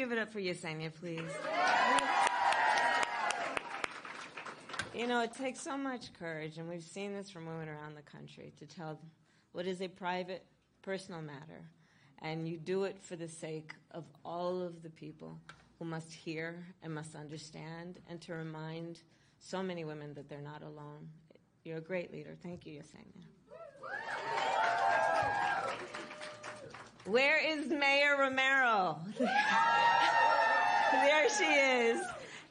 give it up for Yesenia, please. You know, it takes so much courage, and we've seen this from women around the country, to tell what is a private, personal matter. And you do it for the sake of all of the people who must hear and must understand, and to remind so many women that they're not alone. You're a great leader. Thank you, Yesenia. Where is Mayor Romero? There she is.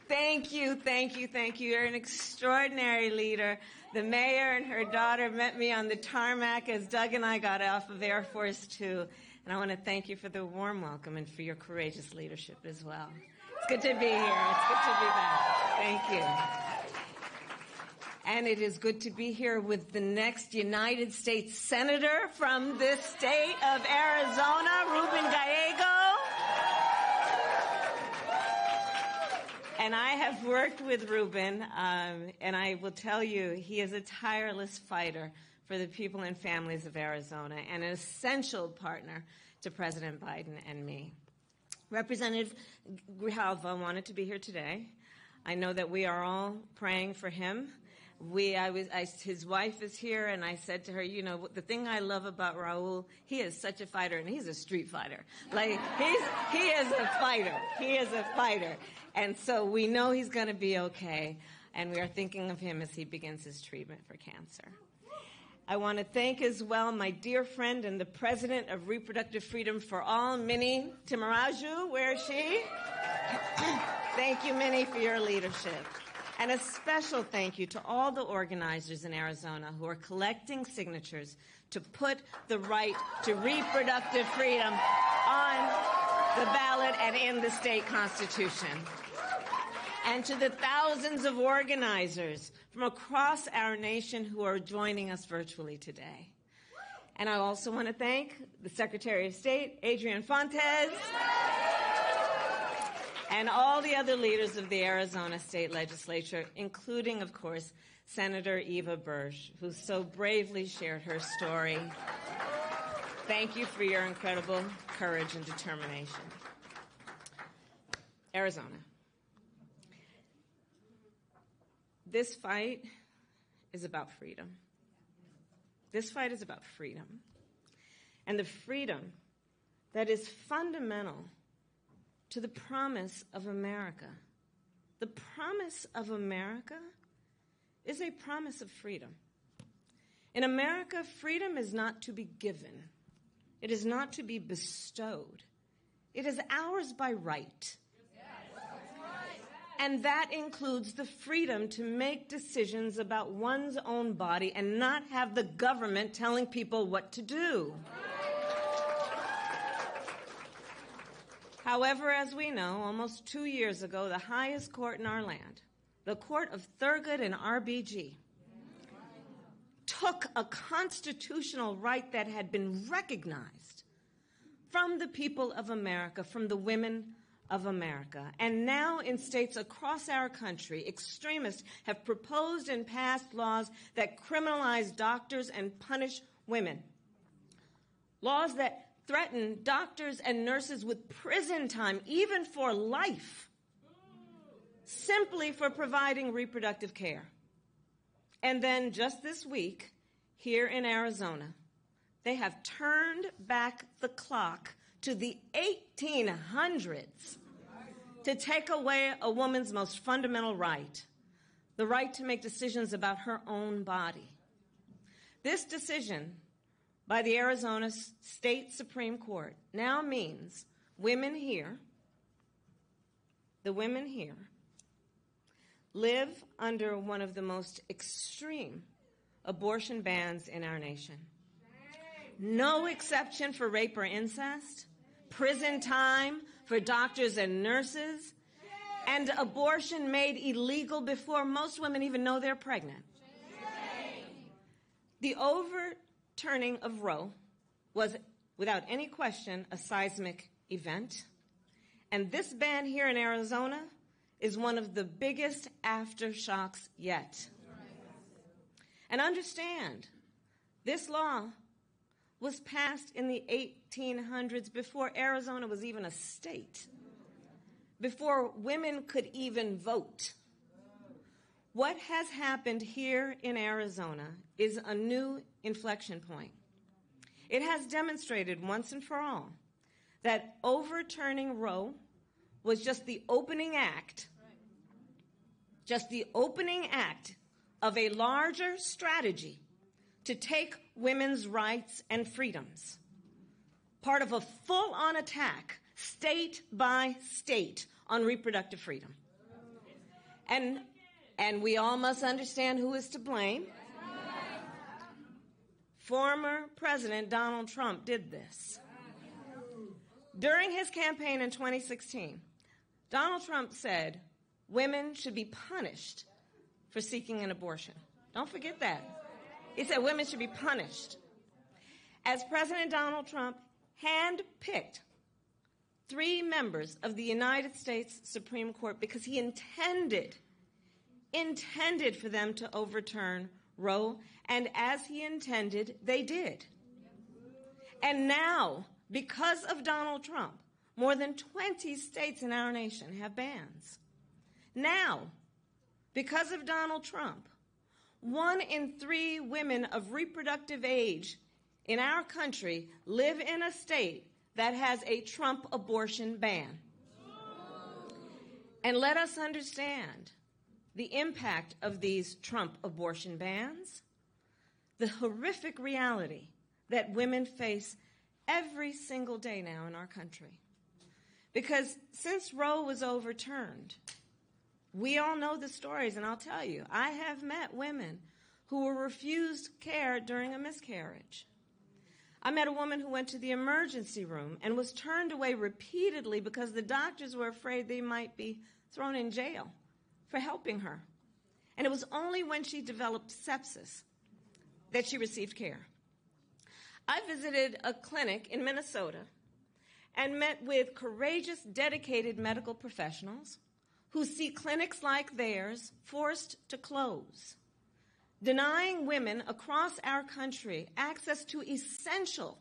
Thank you, thank you, thank you. You're an extraordinary leader. The mayor and her daughter met me on the tarmac as Doug and I got off of Air Force Two. And I want to thank you for the warm welcome and for your courageous leadership as well. It's good to be here. It's good to be back. Thank you. And it is good to be here with the next United States Senator from this state of Arizona, Ruben Gallego. And I have worked with Ruben, and I will tell you, he is a tireless fighter for the people and families of Arizona, and an essential partner to President Biden and me. Representative Grijalva wanted to be here today. I know that we are all praying for him. His wife is here, and I said to her, you know, the thing I love about Raul, he is such a fighter, and he's a street fighter. Like, he is a fighter. He is a fighter. And so we know he's going to be okay, and we are thinking of him as he begins his treatment for cancer. I want to thank as well my dear friend and the president of Reproductive Freedom for All, Minnie Timaraju. Where is she? Thank you, Minnie, for your leadership. And a special thank you to all the organizers in Arizona who are collecting signatures to put the right to reproductive freedom on the ballot and in the state constitution. And to the thousands of organizers from across our nation who are joining us virtually today. And I also want to thank the Secretary of State, Adrian Fontes, and all the other leaders of the Arizona State Legislature, including, of course, Senator Eva Bursch, who so bravely shared her story. Thank you for your incredible courage and determination. Arizona. This fight is about freedom. This fight is about freedom. And the freedom that is fundamental to the promise of America. The promise of America is a promise of freedom. In America, freedom is not to be given. It is not to be bestowed. It is ours by right. And that includes the freedom to make decisions about one's own body and not have the government telling people what to do. However, as we know, almost 2 years ago, the highest court in our land, the Court of Thurgood and RBG, took a constitutional right that had been recognized from the people of America, from the women of America. And now in states across our country, extremists have proposed and passed laws that criminalize doctors and punish women. Laws that threaten doctors and nurses with prison time, even for life, simply for providing reproductive care. And then just this week, here in Arizona, they have turned back the clock to the 1800s to take away a woman's most fundamental right, the right to make decisions about her own body. This decision by the Arizona State Supreme Court now means women here, the women here, live under one of the most extreme abortion bans in our nation. No exception for rape or incest, prison time for doctors and nurses, and abortion made illegal before most women even know they're pregnant. The overturning of Roe was, without any question, a seismic event. And this ban here in Arizona is one of the biggest aftershocks yet. And understand, this law was passed in the 1800s before Arizona was even a state. before women could even vote. What has happened here in Arizona is a new inflection point. It has demonstrated once and for all that overturning Roe was just the opening act, of a larger strategy to take women's rights and freedoms, part of a full-on attack, state by state, on reproductive freedom. And we all must understand who is to blame. Former President Donald Trump did this. During his campaign in 2016, Donald Trump said women should be punished for seeking an abortion. Don't forget that. He said women should be punished. As President Donald Trump handpicked 3 members of the United States Supreme Court because he intended for them to overturn Roe, and as he intended, they did. And now, because of Donald Trump, more than 20 states in our nation have bans. Now, because of Donald Trump, 1 in 3 women of reproductive age in our country live in a state that has a Trump abortion ban. And let us understand the impact of these Trump abortion bans, the horrific reality that women face every single day now in our country. Because since Roe was overturned, we all know the stories, and I'll tell you, I have met women who were refused care during a miscarriage. I met a woman who went to the emergency room and was turned away repeatedly because the doctors were afraid they might be thrown in jail for helping her. And it was only when she developed sepsis that she received care. I visited a clinic in Minnesota and met with courageous, dedicated medical professionals who see clinics like theirs forced to close, denying women across our country access to essential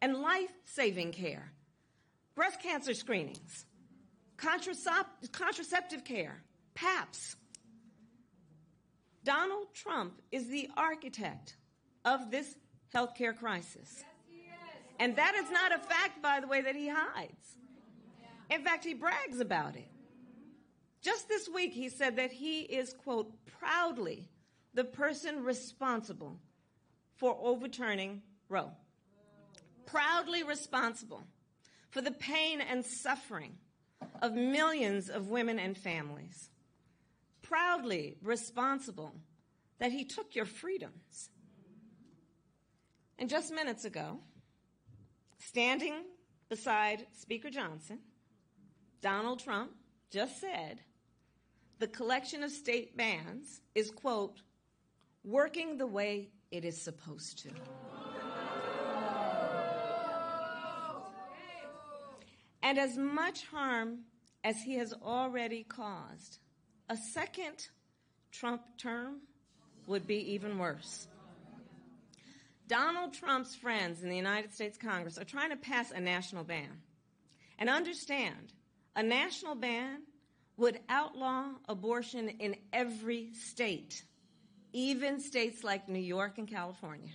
and life-saving care, breast cancer screenings, contraceptive care, PAPs. Donald Trump is the architect of this healthcare crisis. And that is not a fact, by the way, that he hides. In fact, he brags about it. Just this week, he said that he is, quote, proudly the person responsible for overturning Roe. Proudly responsible for the pain and suffering of millions of women and families. Proudly responsible that he took your freedoms. And just minutes ago, standing beside Speaker Johnson, Donald Trump just said the collection of state bans is, quote, working the way it is supposed to. And as much harm as he has already caused, a second Trump term would be even worse. Donald Trump's friends in the United States Congress are trying to pass a national ban. And understand, a national ban would outlaw abortion in every state, even states like New York and California.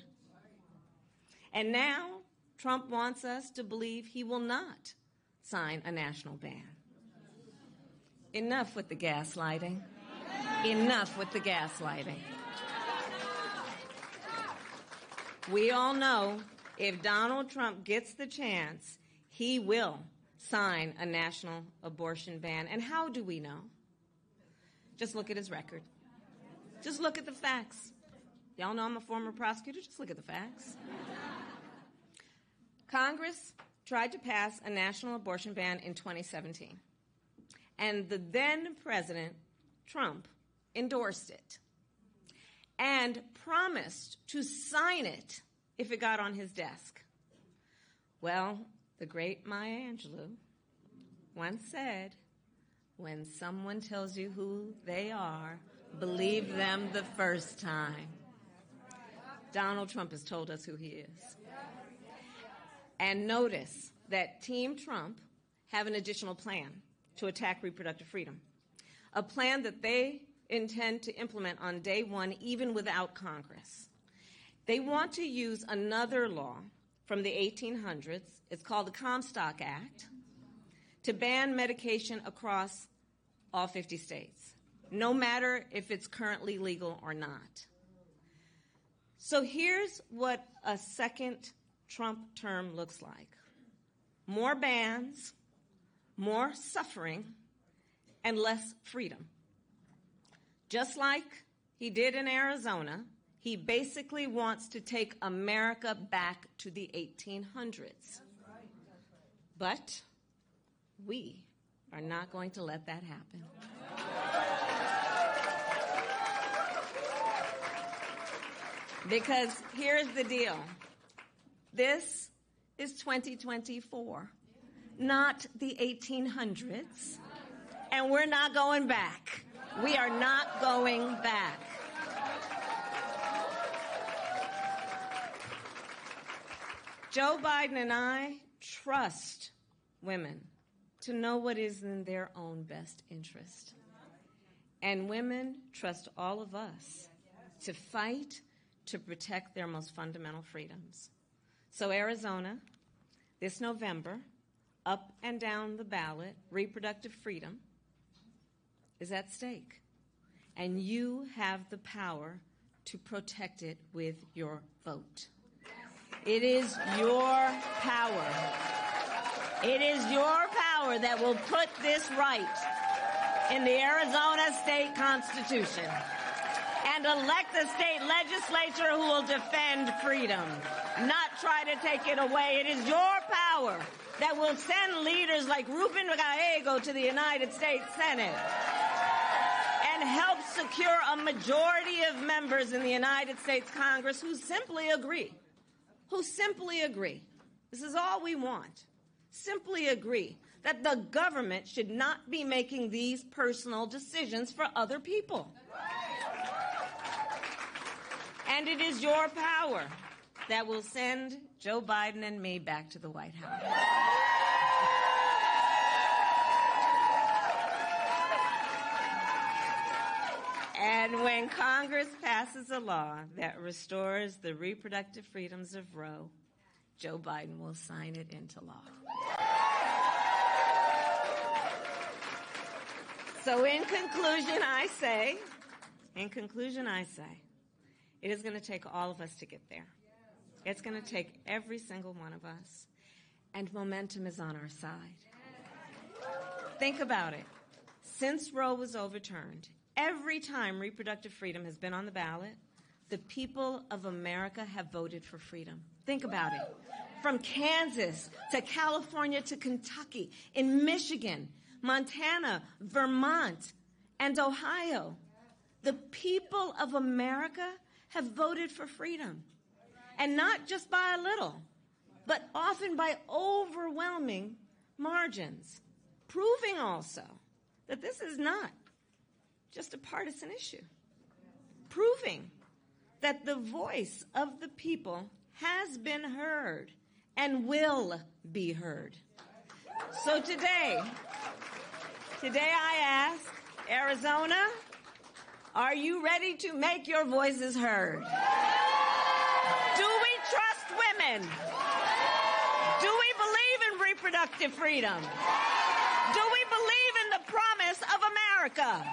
And now Trump wants us to believe he will not sign a national ban. Enough with the gaslighting. Enough with the gaslighting. We all know if Donald Trump gets the chance, he will sign a national abortion ban. And how do we know? Just look at his record. Just look at the facts. Y'all know I'm a former prosecutor. Just look at the facts. Congress tried to pass a national abortion ban in 2017. And the then President Trump endorsed it and promised to sign it if it got on his desk. Well, the great Maya Angelou once said, when someone tells you who they are, believe them the first time. Donald Trump has told us who he is. And notice that Team Trump have an additional plan. to attack reproductive freedom, a plan that they intend to implement on day one, even without Congress. They want to use another law from the 1800s, it's called the Comstock Act, to ban medication across all 50 states, no matter if it's currently legal or not. So here's what a second Trump term looks like. More bans, more suffering, and less freedom. Just like he did in Arizona, he basically wants to take America back to the 1800s. But we are not going to let that happen. Because here's the deal. This is 2024, not the 1800s. And we're not going back. We are not going back. Joe Biden and I trust women to know what is in their own best interest. And women trust all of us to fight to protect their most fundamental freedoms. So Arizona, this November, up and down the ballot, reproductive freedom is at stake. And you have the power to protect it with your vote. It is your power. It is your power that will put this right in the Arizona state constitution and elect a state legislature who will defend freedom, not try to take it away. It is your power that will send leaders like Ruben Gallego to the United States Senate and help secure a majority of members in the United States Congress who simply agree. This is all we want. Simply agree that the government should not be making these personal decisions for other people. And it is your power that will send Joe Biden and me back to the White House. And when Congress passes a law that restores the reproductive freedoms of Roe, Joe Biden will sign it into law. So in conclusion, I say, it is going to take all of us to get there. It's going to take every single one of us. And momentum is on our side. Think about it. Since Roe was overturned, every time reproductive freedom has been on the ballot, the people of America have voted for freedom. Think about it. From Kansas to California to Kentucky, in Michigan, Montana, Vermont, and Ohio, the people of America have voted for freedom. And not just by a little, but often by overwhelming margins, proving also that this is not just a partisan issue, proving that the voice of the people has been heard and will be heard. So today I ask, Arizona, are you ready to make your voices heard? Do we trust women? Do we believe in reproductive freedom? Do we believe in the promise of America?